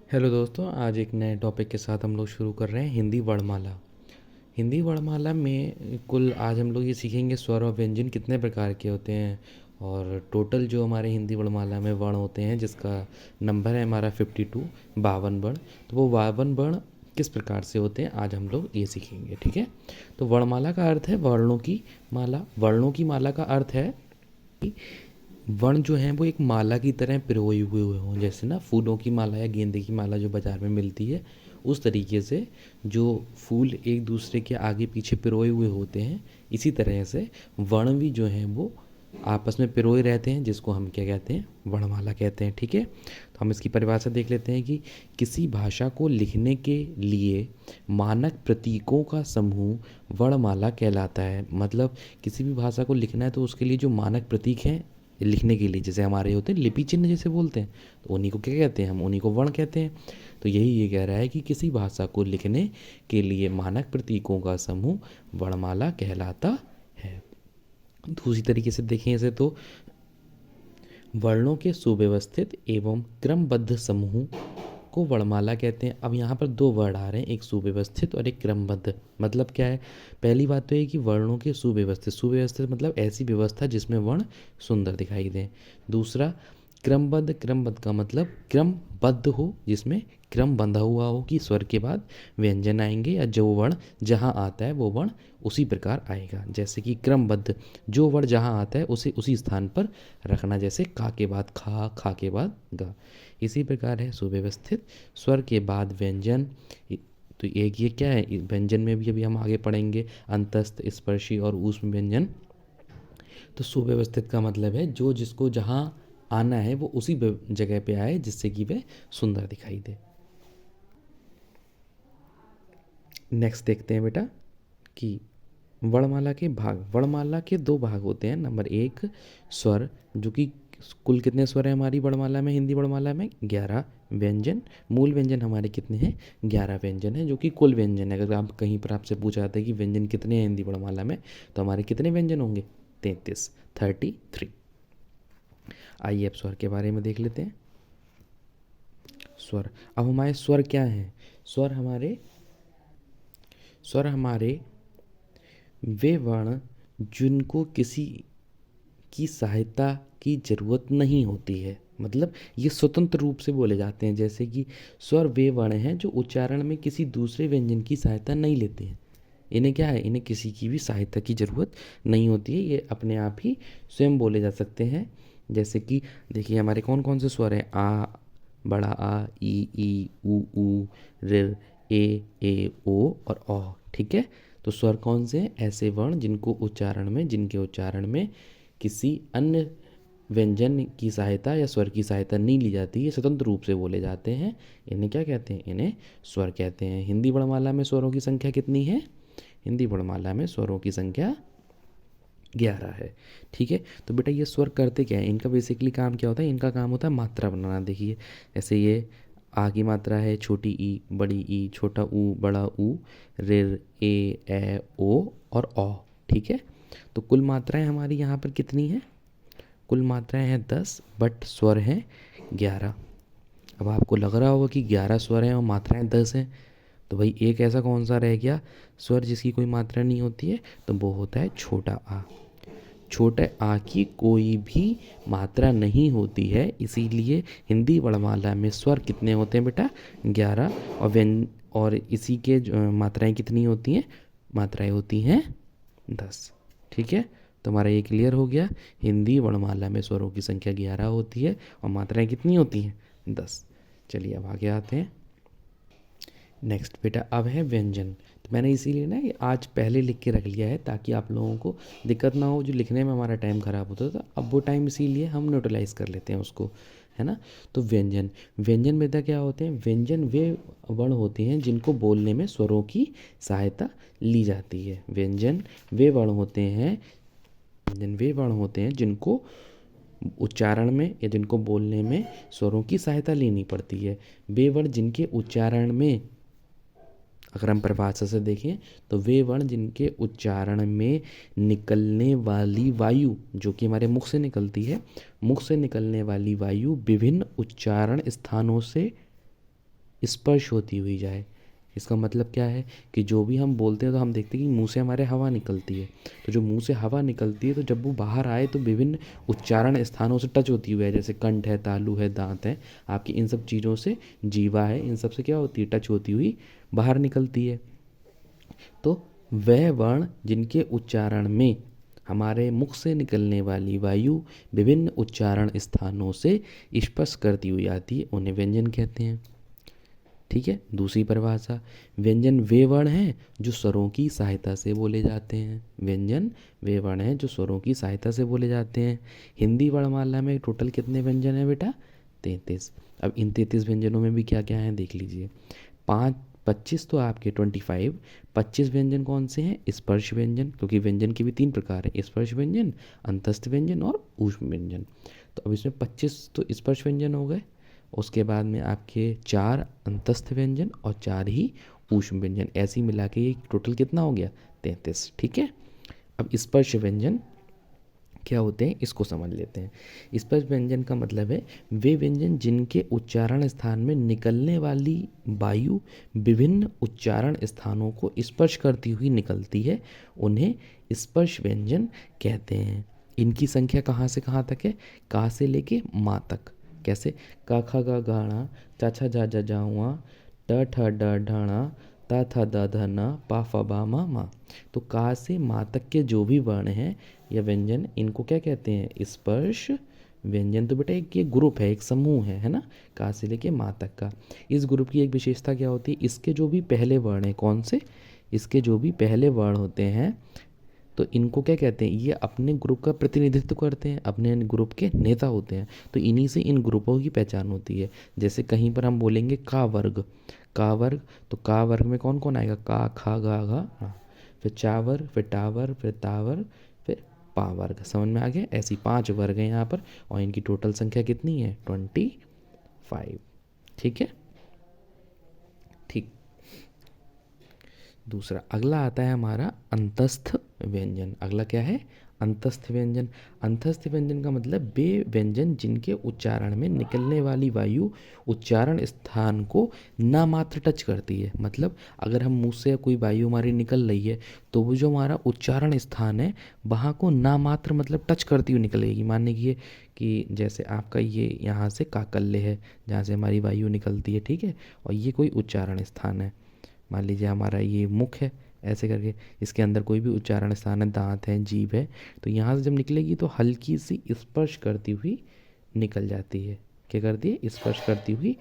Hello दोस्तों, आज एक नए टॉपिक के साथ हम लोग शुरू कर रहे हैं हिंदी वर्णमाला। हिंदी वर्णमाला में कुल आज हम लोग ये सीखेंगे स्वर और व्यंजन कितने प्रकार के होते हैं और टोटल जो हमारे हिंदी वर्णमाला में वर्ण होते हैं जिसका नंबर है हमारा 52 52 वर्ण। तो वो 52 वर्ण किस प्रकार से होते हैं आज हम लोग ये सीखेंगे। ठीक है, तो वर्णमाला का अर्थ है वर्णों की माला। वर्णों की माला का अर्थ है कि वर्ण जो हैं वो एक माला की तरह पिरोए हुए हों, जैसे ना फूलों की माला या गेंदे की माला जो बाज़ार में मिलती है उस तरीके से जो फूल एक दूसरे के आगे पीछे पिरोए हुए होते हैं, इसी तरह से वर्ण भी जो हैं वो आपस में पिरोए रहते हैं, जिसको हम क्या कहते हैं, वर्णमाला कहते हैं। ठीक है, तो हम इसकी परिभाषा देख लेते हैं कि किसी भाषा को लिखने के लिए मानक प्रतीकों का समूह वर्णमाला कहलाता है। मतलब किसी भी भाषा को लिखना है तो उसके लिए जो मानक प्रतीक हैं लिखने के लिए, जैसे हमारे होते हैं लिपि चिन्ह जैसे बोलते हैं, तो उन्हीं को क्या कहते हैं, हम उन्हीं को वर्ण कहते हैं। तो यही ये कह रहा है कि किसी भाषा को लिखने के लिए मानक प्रतीकों का समूह वर्णमाला कहलाता है। दूसरी तरीके से देखें इसे तो वर्णों के सुव्यवस्थित एवं क्रमबद्ध समूह को वर्णमाला कहते हैं। अब यहाँ पर दो वर्ड आ रहे हैं, एक सुव्यवस्थित और एक क्रमबद्ध। मतलब क्या है, पहली बात तो ये कि वर्णों के सुव्यवस्थित, सुव्यवस्थित मतलब ऐसी व्यवस्था जिसमें वर्ण सुंदर दिखाई दें। दूसरा क्रमबद्ध, क्रमबद्ध का मतलब क्रमबद्ध हो, जिसमें क्रम बंधा हुआ हो कि स्वर के बाद व्यंजन आएंगे या जो वर्ण जहाँ आता है वो वर्ण उसी प्रकार आएगा। जैसे कि क्रमबद्ध, जो वर्ण जहाँ आता है उसे उसी स्थान पर रखना, जैसे का के बाद खा, खा के बाद गा। इसी प्रकार है सुव्यवस्थित, स्वर के बाद व्यंजन। तो एक ये क्या है, व्यंजन में भी अभी हम आगे पढ़ेंगे अंतस्थ, स्पर्शी और ऊष्म व्यंजन। तो सुव्यवस्थित का मतलब है जो जिसको जहाँ आना है वो उसी जगह पे आए जिससे कि वह सुंदर दिखाई दे। नेक्स्ट देखते हैं बेटा कि वर्णमाला के भाग। वर्णमाला के दो भाग होते हैं। नंबर एक स्वर, जो कि कुल कितने स्वर हैं हमारी वर्णमाला में, हिंदी वर्णमाला में 11 व्यंजन। मूल व्यंजन हमारे कितने हैं, 11 व्यंजन हैं, जो कि कुल व्यंजन है। अगर आप कहीं पर आपसे पूछा जाता है कि व्यंजन कितने हैं हिंदी वर्णमाला में, तो हमारे कितने व्यंजन होंगे, 33, 33। आइए अब स्वर के बारे में देख लेते हैं। स्वर, अब हमारे स्वर क्या हैं, स्वर हमारे वे वर्ण जिनको किसी की सहायता की ज़रूरत नहीं होती है। मतलब ये स्वतंत्र रूप से बोले जाते हैं। जैसे कि स्वर वे वर्ण हैं जो उच्चारण में किसी दूसरे व्यंजन की सहायता नहीं लेते हैं। इन्हें क्या है, इन्हें किसी की भी सहायता की ज़रूरत नहीं होती है, ये अपने आप ही स्वयं बोले जा सकते हैं। जैसे कि देखिए हमारे कौन कौन से स्वर हैं, आ, बड़ा आ, ई ऊ, ऋ, ए ओ और औ। ठीक है, तो स्वर कौन से हैं, ऐसे वर्ण जिनके उच्चारण में किसी अन्य व्यंजन की सहायता या स्वर की सहायता नहीं ली जाती है, स्वतंत्र रूप से बोले जाते हैं। इन्हें क्या कहते हैं, इन्हें स्वर कहते हैं। हिंदी वर्णमाला में स्वरों की संख्या कितनी है, हिंदी वर्णमाला में स्वरों की संख्या 11 है। ठीक है, तो बेटा ये स्वर करते क्या है, इनका बेसिकली काम क्या होता है, इनका काम होता है मात्रा बनाना। देखिए ऐसे ये आ की मात्रा है छोटी ई, बड़ी ई, छोटा ऊ, बड़ा ऊ, ऋ, ए ओ और औ। ठीक है, तो कुल मात्राएं हमारी यहाँ पर कितनी हैं, कुल मात्राएं हैं 10 बट स्वर हैं 11। अब आपको लग रहा होगा कि 11 स्वर हैं और मात्राएं 10 हैं, तो भाई एक ऐसा कौन सा रह गया स्वर जिसकी कोई मात्रा नहीं होती है, तो वो होता है छोटा आ। छोटे आ की कोई भी मात्रा नहीं होती है, इसीलिए हिंदी वर्णमाला में स्वर कितने होते हैं बेटा, 11। और इसी के मात्राएं कितनी होती हैं, मात्राएं होती हैं 10। ठीक है, तो हमारा ये क्लियर हो गया, हिंदी वर्णमाला में स्वरों की संख्या 11 होती है और मात्राएं कितनी होती हैं, 10। चलिए अब आगे आते हैं। नेक्स्ट बेटा अब है व्यंजन। तो मैंने इसीलिए ना ये आज पहले लिख के रख लिया है ताकि आप लोगों को दिक्कत ना हो, जो लिखने में हमारा टाइम ख़राब होता था, अब वो टाइम इसीलिए हम न्यूट्रलाइज कर लेते हैं उसको, है ना। तो व्यंजन, व्यंजन बेटा क्या होते हैं, व्यंजन वे वर्ण होते हैं जिनको बोलने में स्वरों की सहायता ली जाती है। व्यंजन वे वर्ण होते हैं, व्यंजन वे वर्ण होते हैं जिनको उच्चारण में या जिनको बोलने में स्वरों की सहायता लेनी पड़ती है। वे वर्ण जिनके उच्चारण में, अगर हम परिभाषा से देखें तो वे वर्ण जिनके उच्चारण में निकलने वाली वायु, जो कि हमारे मुख से निकलती है, मुख से निकलने वाली वायु विभिन्न उच्चारण स्थानों से स्पर्श होती हुई जाए। इसका मतलब क्या है कि जो भी हम बोलते हैं तो हम देखते हैं कि मुंह से हमारे हवा निकलती है, तो जो मुंह से हवा निकलती है तो जब वो बाहर आए तो विभिन्न उच्चारण स्थानों से टच होती हुई है, जैसे कंठ है, तालु है, दांत है, आपकी इन सब चीज़ों से, जीवा है, इन सब से क्या होती है, टच होती हुई बाहर निकलती है। तो वह वर्ण जिनके उच्चारण में हमारे मुख से निकलने वाली वायु विभिन्न उच्चारण स्थानों से स्पर्श करती हुई आती है, उन्हें व्यंजन कहते हैं। ठीक है, दूसरी परिभाषा, व्यंजन वे वर्ण हैं जो स्वरों की सहायता से बोले जाते हैं। व्यंजन वे वर्ण हैं जो स्वरों की सहायता से बोले जाते हैं। हिंदी वर्णमाला में टोटल कितने व्यंजन हैं बेटा? 33। अब इन 33 व्यंजनों में भी क्या क्या है देख लीजिए। 25 तो आपके 25, 25 व्यंजन कौन से हैं? स्पर्श व्यंजन, क्योंकि व्यंजन के भी 3 प्रकार हैं, स्पर्श व्यंजन, अंतस्थ व्यंजन और ऊष्म व्यंजन। तो अब इसमें 25 तो स्पर्श व्यंजन हो गए, उसके बाद में आपके 4 अंतस्थ व्यंजन और 4 ही ऊष्म व्यंजन, ऐसे ही मिला के ये टोटल कितना हो गया? 33। ठीक है, अब स्पर्श व्यंजन क्या होते हैं इसको समझ लेते हैं। स्पर्श व्यंजन का मतलब है वे व्यंजन जिनके उच्चारण स्थान में निकलने वाली वायु विभिन्न उच्चारण स्थानों को स्पर्श करती हुई निकलती है, उन्हें स्पर्श व्यंजन कहते हैं। इनकी संख्या कहाँ से कहाँ तक है? का से लेके माँ तक। कैसे? का खा गा गाणा, चा छा जा जा जाऊआ, ट ठ ड ढाणा, ता था दा धना, पा फा बा मा मा। तो का से माँ तक के जो भी वर्ण हैं या व्यंजन, इनको क्या कहते हैं? स्पर्श व्यंजन। तो बेटा एक ये ग्रुप है, एक समूह है ना, का से लेके माँ तक का। इस ग्रुप की एक विशेषता क्या होती है? इसके जो भी पहले वर्ण हैं, कौन से? इसके जो भी पहले वर्ण होते हैं तो इनको क्या कहते हैं? ये अपने ग्रुप का प्रतिनिधित्व करते हैं, अपने ग्रुप के नेता होते हैं, तो इन्हीं से इन ग्रुपों की पहचान होती है। जैसे कहीं पर हम बोलेंगे का वर्ग, का वर्ग, तो का वर्ग में कौन कौन आएगा? का खा गा घा हाँ, फिर चावर, फिर टावर, फिर तावर, फिर पा वर्ग। समझ में आ गया? ऐसी 5 वर्ग हैं यहाँ पर, और इनकी टोटल संख्या कितनी है? 25। ठीक है, ठीक। दूसरा अगला आता है हमारा अंतस्थ व्यंजन। अगला क्या है? अंतस्थ व्यंजन। अंतस्थ व्यंजन का मतलब वे व्यंजन जिनके उच्चारण में निकलने वाली वायु उच्चारण स्थान को ना मात्र टच करती है। मतलब अगर हम मुंह से कोई वायु हमारी निकल रही है तो वो जो हमारा उच्चारण स्थान है वहाँ को ना मात्र मतलब टच करती हुई निकलेगी। मान लीजिए कि जैसे आपका ये यहाँ से काकल्य है जहाँ से हमारी वायु निकलती है, ठीक है, और ये कोई उच्चारण स्थान है। मान लीजिए हमारा ये मुख है, ऐसे करके इसके अंदर कोई भी उच्चारण स्थान है, दांत है, जीभ है, तो यहाँ से जब निकलेगी तो हल्की सी स्पर्श करती हुई निकल जाती है। क्या करती है? स्पर्श करती हुई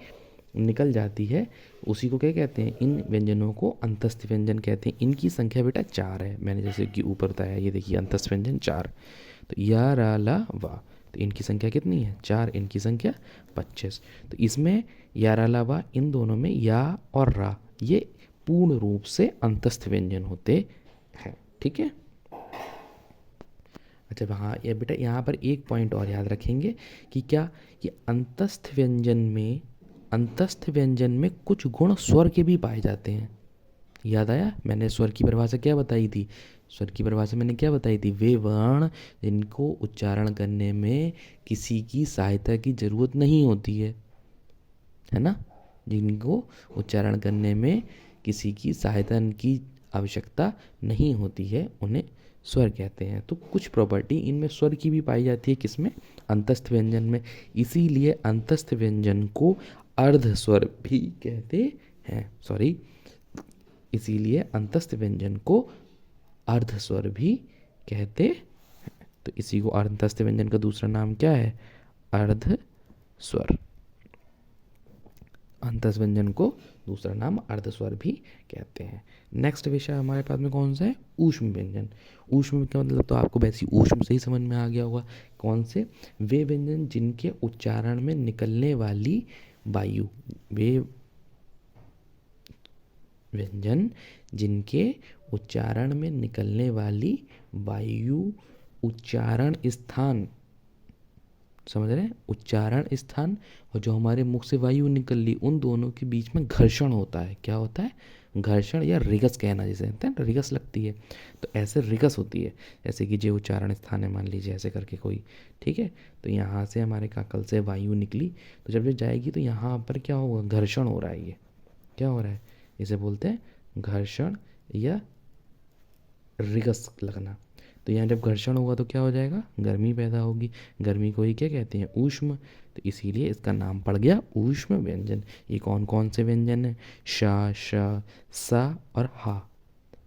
निकल जाती है। उसी को क्या कहते हैं? इन व्यंजनों को अंतस्थ व्यंजन कहते हैं। इनकी संख्या बेटा 4 है, मैंने जैसे कि ऊपर बताया, ये देखिए अंतस्थ व्यंजन 4। तो या रा ला वा, तो इनकी संख्या कितनी है? 4, इनकी संख्या 25। तो इसमें या रा ला वा, इन दोनों में या और रा ये पूर्ण रूप से अंतस्थ व्यंजन होते हैं। ठीक है, अच्छा हाँ, ये बेटा यहाँ पर एक पॉइंट और याद रखेंगे कि क्या ये अंतस्थ व्यंजन में कुछ गुण स्वर के भी पाए जाते हैं। याद आया? मैंने स्वर की परिभाषा क्या बताई थी? स्वर की परिभाषा मैंने क्या बताई थी? वे वर्ण जिनको उच्चारण करने में किसी की सहायता की जरूरत नहीं होती है ना, जिनको उच्चारण करने में किसी की सहायता की आवश्यकता नहीं होती है, उन्हें स्वर कहते हैं। तो कुछ प्रॉपर्टी इनमें स्वर की भी पाई जाती है, किसमें? अंतस्थ व्यंजन में। इसीलिए अंतस्थ व्यंजन को अर्ध स्वर भी कहते हैं। सॉरी, इसीलिए अंतस्थ व्यंजन को अर्ध स्वर भी कहते हैं। तो इसी को अंतस्थ व्यंजन का दूसरा नाम क्या है? अर्ध स्वर। अंतस्थ व्यंजन को दूसरा नाम अर्ध स्वर भी कहते हैं। नेक्स्ट विषय हमारे पास में कौन सा है? ऊष्म व्यंजन। ऊष्म का मतलब तो आपको वैसे ऊष्म से ही समझ में आ गया होगा। कौन से? वे व्यंजन जिनके उच्चारण में निकलने वाली वायु, वे व्यंजन जिनके उच्चारण में निकलने वाली वायु उच्चारण स्थान, समझ रहे हैं? उच्चारण स्थान और जो हमारे मुख से वायु निकल ली, उन दोनों के बीच में घर्षण होता है। क्या होता है? घर्षण या रिगस कहना जिसे कहते हैं, रिगस लगती है। तो ऐसे रिगस होती है, जैसे कि जो उच्चारण स्थान है, मान लीजिए ऐसे करके कोई, ठीक है, तो यहाँ से हमारे काकल से वायु निकली, तो जब ये जाएगी तो यहाँ पर क्या होगा? घर्षण हो रहा है, ये क्या हो रहा है, इसे बोलते हैं घर्षण या रिगस लगना। तो यहाँ जब घर्षण होगा तो क्या हो जाएगा, गर्मी पैदा होगी, गर्मी को ही क्या कहते हैं, ऊष्म। तो इसीलिए इसका नाम पड़ गया ऊष्म व्यंजन। ये कौन कौन से व्यंजन हैं, शा, श, सा और हा।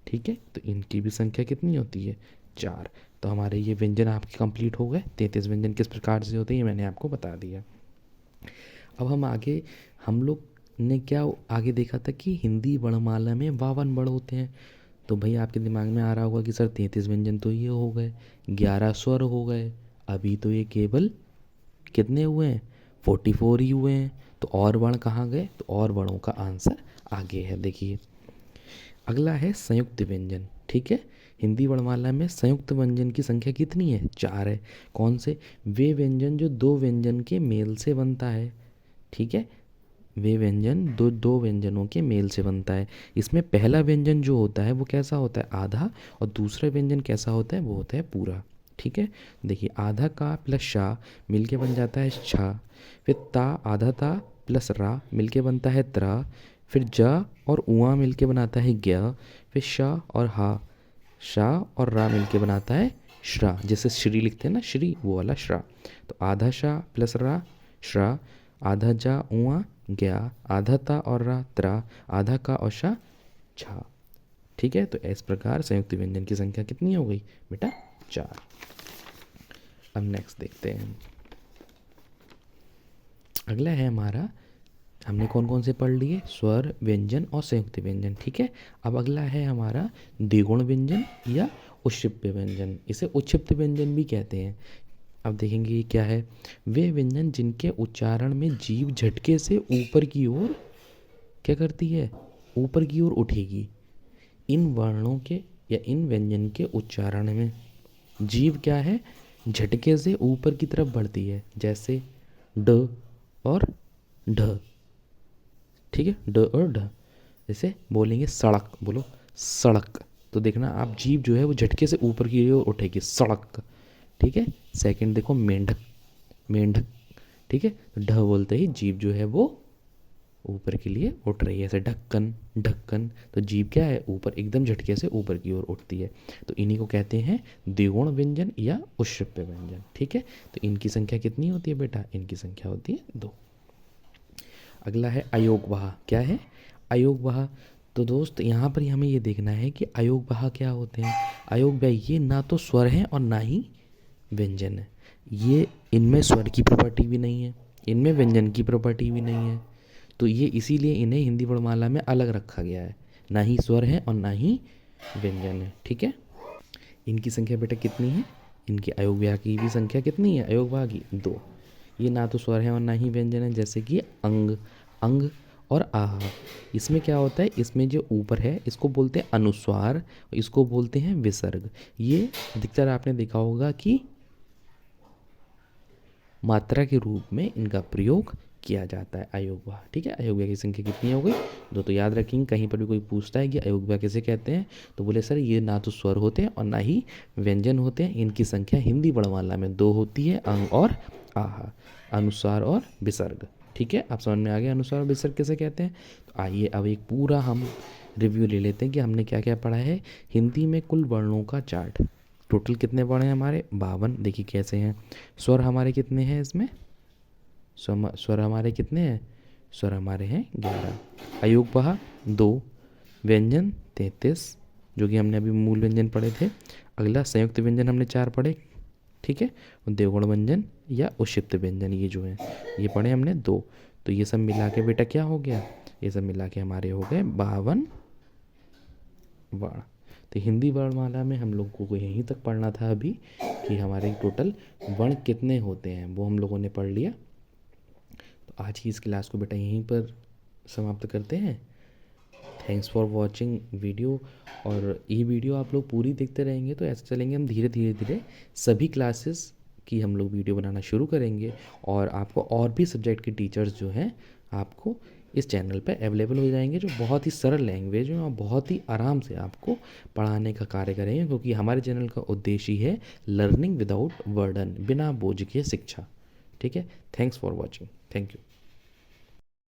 ठीक है, तो इनकी भी संख्या कितनी होती है, 4। तो हमारे ये व्यंजन आपके कंप्लीट हो गए। 33 व्यंजन किस प्रकार से होते हैं ये मैंने आपको बता दिया। अब हम लोग ने क्या आगे देखा था कि हिंदी वर्णमाला में 52 वर्ण होते हैं। तो भाई आपके दिमाग में आ रहा होगा कि सर 33 व्यंजन तो ये हो गए, 11 स्वर हो गए, अभी तो ये केवल कितने हुए हैं, 44 ही हुए हैं। तो और वर्ण कहाँ गए, तो और वर्णों का आंसर आगे है। देखिए अगला है संयुक्त व्यंजन। ठीक है, हिंदी वर्णमाला में संयुक्त व्यंजन की संख्या कितनी है, 4 है। कौन से, वे व्यंजन जो दो व्यंजन के मेल से बनता है। ठीक है, वे व्यंजन दो दो व्यंजनों के मेल से बनता है। इसमें पहला व्यंजन जो होता है वो कैसा होता है, आधा, और दूसरा व्यंजन कैसा होता है, वो होता है पूरा। ठीक है, देखिए आधा का प्लस शा मिलके बन जाता है छा, फिर ता, आधा ता प्लस रा मिलके बनता है त्रा, फिर जा और उआ मिलके बनाता है ज्ञ, फिर शा और हा, शा और रा मिलके बनाता है श्रा, जैसे श्री लिखते हैं ना, श्री, वो वाला श्रा। तो आधा शा प्लस रा श्रा, आधा जा उआ ज्ञा, आधा ता और रा त्रा, आधा का और शा छा। ठीक है, तो इस प्रकार संयुक्त व्यंजन की संख्या कितनी हो गई बेटा, 4। अब नेक्स्ट देखते हैं, अगला है हमारा, हमने कौन कौन से पढ़ लिए, स्वर, व्यंजन और संयुक्त व्यंजन। ठीक है, अब अगला है हमारा द्विगुण व्यंजन या उक्षिप्त व्यंजन। इसे उक्षिप्त व्यंजन भी कहते हैं। अब देखेंगे ये क्या है, वे व्यंजन जिनके उच्चारण में जीभ झटके से ऊपर की ओर क्या करती है, ऊपर की ओर उठेगी। इन वर्णों के या इन व्यंजन के उच्चारण में जीभ क्या है, झटके से ऊपर की तरफ बढ़ती है, जैसे ड और ढ। ठीक है, ड और ढ। जैसे बोलेंगे सड़क, बोलो सड़क, तो देखना आप जीभ जो है वो झटके से ऊपर की ओर उठेगी, सड़क। ठीक है, सेकंड देखो मेंढक, मेंढक। ठीक है, तो ढ बोलते ही जीभ जो है वो ऊपर के लिए उठ रही है, ऐसे ढक्कन, ढक्कन। तो जीभ क्या है, ऊपर एकदम झटके से ऊपर की ओर उठती है। तो इन्हीं को कहते हैं द्विगुण व्यंजन या उक्षिप्त व्यंजन। ठीक है, तो इनकी संख्या कितनी होती है बेटा, इनकी संख्या होती है 2। अगला है अयोगवाह। क्या है, अयोगवाह। तो दोस्त यहाँ पर हमें ये देखना है कि अयोगवाह क्या होते हैं। अयोगवाह ये ना तो स्वर हैं और ना ही व्यंजन है। ये इनमें स्वर की प्रॉपर्टी भी नहीं है, इनमें व्यंजन की प्रॉपर्टी भी नहीं है। तो ये इसीलिए इन्हें हिंदी वर्णमाला में अलग रखा गया है, ना ही स्वर है और ना ही व्यंजन है। ठीक है, इनकी संख्या बेटा कितनी है, इनकी अयोगवाह की भी संख्या कितनी है, अयोगवाह की 2। ये ना तो स्वर है और ना ही व्यंजन है, जैसे कि अंग, अंग और आह। इसमें क्या होता है, इसमें जो ऊपर है इसको बोलते हैं अनुस्वार, इसको बोलते हैं विसर्ग। ये अधिकतर आपने देखा होगा कि मात्रा के रूप में इनका प्रयोग किया जाता है, अयोगवाह। ठीक है, अयोगवाह की संख्या कितनी हो गई, 2। तो याद रखेंगे, कहीं पर भी कोई पूछता है कि अयोगवाह किसे कहते हैं, तो बोले सर ये ना तो स्वर होते हैं और ना ही व्यंजन होते हैं। इनकी संख्या हिंदी वर्णमाला में 2 होती है, अंग और आह, अनुस्वार और विसर्ग। ठीक है, आप समझ में आ गया अनुस्वार और विसर्ग किसे कहते हैं। तो आइए अब एक पूरा हम रिव्यू ले लेते हैं कि हमने क्या क्या पढ़ा है। हिंदी में कुल वर्णों का चार्ट, टोटल कितने वर्ण हैं हमारे, 52। देखिए कैसे हैं, स्वर हमारे कितने हैं इसमें, स्वर हमारे कितने हैं, स्वर हमारे हैं 11, अयोगवाह 2, व्यंजन 33 जो कि हमने अभी मूल व्यंजन पढ़े थे। अगला संयुक्त व्यंजन हमने 4 पढ़े। ठीक है, और द्विगुण व्यंजन या उक्षिप्त व्यंजन ये जो है ये पढ़े हमने 2। तो ये सब मिला के बेटा क्या हो गया, ये सब मिला के हमारे हो गए 52 वर्ण। तो हिंदी वर्णमाला में हम लोगों को यहीं तक पढ़ना था अभी कि हमारे टोटल वर्ण कितने होते हैं, वो हम लोगों ने पढ़ लिया। तो आज की इस क्लास को बेटा यहीं पर समाप्त करते हैं। Thanks for watching video. और ये वीडियो आप लोग पूरी देखते रहेंगे तो ऐसे चलेंगे हम धीरे धीरे धीरे सभी क्लासेस की हम लोग वीडियो बनाना शुरू करेंगे, और आपको और भी सब्जेक्ट के टीचर्स जो हैं आपको इस चैनल पे अवेलेबल हो जाएंगे, जो बहुत ही सरल लैंग्वेज में और बहुत ही आराम से आपको पढ़ाने का कार्य करेंगे, क्योंकि हमारे चैनल का उद्देश्य ही है लर्निंग विदाउट बर्डन, बिना बोझ के शिक्षा। ठीक है, thanks for watching, thank you.